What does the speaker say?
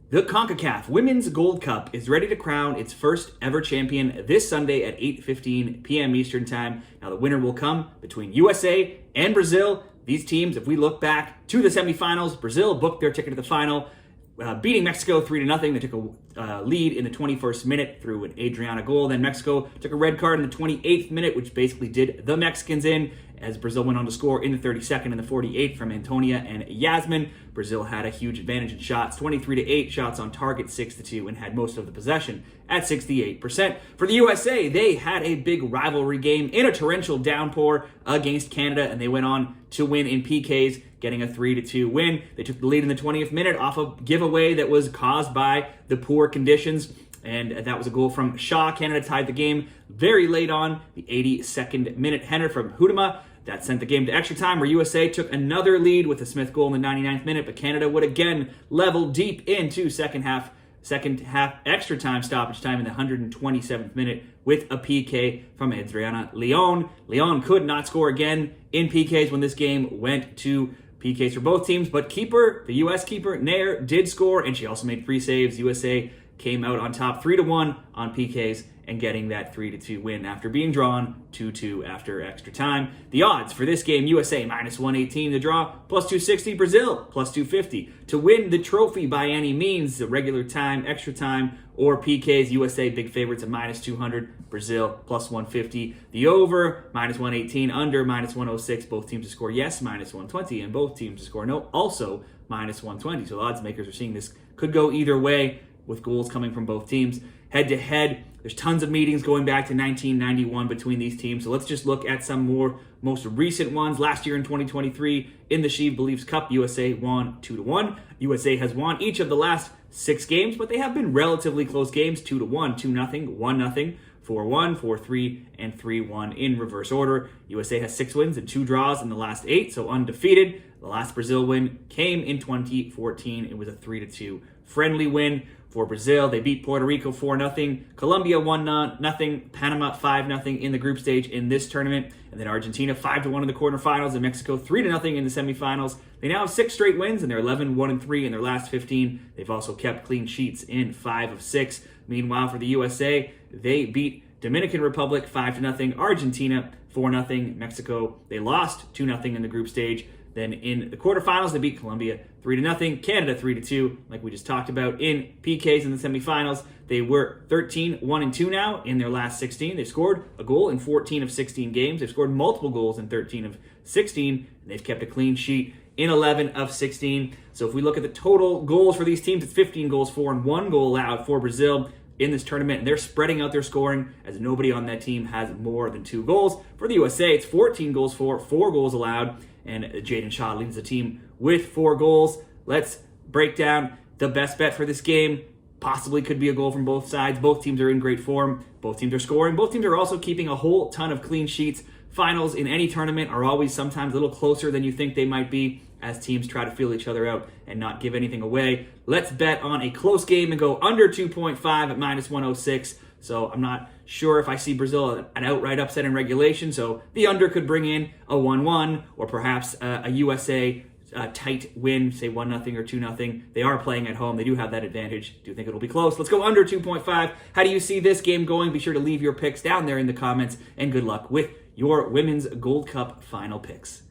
The Concacaf Women's Gold Cup is ready to crown its first ever champion this Sunday at 8:15 p.m. Eastern Time. Now, the winner will come between USA and Brazil. These teams, if we look back to the semifinals, Brazil booked their ticket to the final, beating Mexico 3-0. They took a lead in the 21st minute through an Adriana goal. Then Mexico took a red card in the 28th minute, which basically did the Mexicans in, as Brazil went on to score in the 32nd and the 48th from Antonia and Yasmin. Brazil had a huge advantage in shots, 23-8 shots on target, 6-2, and had most of the possession at 68%. For the USA, they had a big rivalry game in a torrential downpour against Canada, and they went on to win in PKs, getting a 3-2 win. They took the lead in the 20th minute off a giveaway that was caused by the poor conditions, and that was a goal from Shaw. Canada tied the game very late on, the 82nd minute header from Hudema. That sent the game to extra time, where USA took another lead with a Smith goal in the 99th minute, but Canada would again level deep into second half extra time, stoppage time in the 127th minute with a PK from Adriana Leon. Leon could not score again in PKs when this game went to PKs for both teams, but the US keeper, Nair, did score, and she also made 3 saves. USA came out on top 3-1 on PKs and getting that 3-2 win after being drawn 2-2 after extra time. The odds for this game: USA -118 to draw, +260. Brazil +250 to win the trophy by any means, the regular time, extra time, or PKs. USA big favorites at -200. Brazil +150. The over -118, under -106. Both teams to score yes, -120, and both teams to score no, also -120. So odds makers are seeing this could go either way, with goals coming from both teams. Head to head, there's tons of meetings going back to 1991 between these teams. So let's just look at some most recent ones. Last year in 2023, in the She Believes Cup, USA won 2-1. USA has won each of the last 6 games, but they have been relatively close games: 2-1, 2-0, 1-0, 4-1, 4-3, and 3-1 in reverse order. USA has 6 wins and 2 draws in the last 8, so undefeated. The last Brazil win came in 2014. It was a 3-2 friendly win for Brazil. They beat Puerto Rico 4-0, Colombia 1-0, Panama 5-0 in the group stage in this tournament, and then Argentina 5-1 in the quarterfinals, and Mexico 3-0 in the semifinals. They now have 6 straight wins, and they're 11-1-3 in their last 15. They've also kept clean sheets in 5 of 6. Meanwhile, for the USA, they beat Dominican Republic 5-0, Argentina 4-0, Mexico, they lost 2-0 in the group stage. Then in the quarterfinals, they beat Colombia 3-0, Canada 3-2, like we just talked about. In PKs in the semifinals, they were 13-1-2 now in their last 16. They've scored a goal in 14 of 16 games. They've scored multiple goals in 13 of 16, and they've kept a clean sheet in 11 of 16. So if we look at the total goals for these teams, it's 15 goals for and 1 goal allowed for Brazil in this tournament, and they're spreading out their scoring, as nobody on that team has more than 2 goals. For the USA, it's 14 goals for, 4 goals allowed, and Jaden Shaw leads the team with 4 goals. Let's break down the best bet for this game. Possibly could be a goal from both sides. Both teams are in great form. Both teams are scoring. Both teams are also keeping a whole ton of clean sheets. Finals in any tournament are always sometimes a little closer than you think they might be, as teams try to feel each other out and not give anything away. Let's bet on a close game and go under 2.5 at -106. So I'm not sure if I see Brazil an outright upset in regulation. So the under could bring in a 1-1, or perhaps a USA tight win, say 1-0 or 2-0. They are playing at home. They do have that advantage. Do you think it'll be close? Let's go under 2.5. How do you see this game going? Be sure to leave your picks down there in the comments, and good luck with your Women's Gold Cup final picks.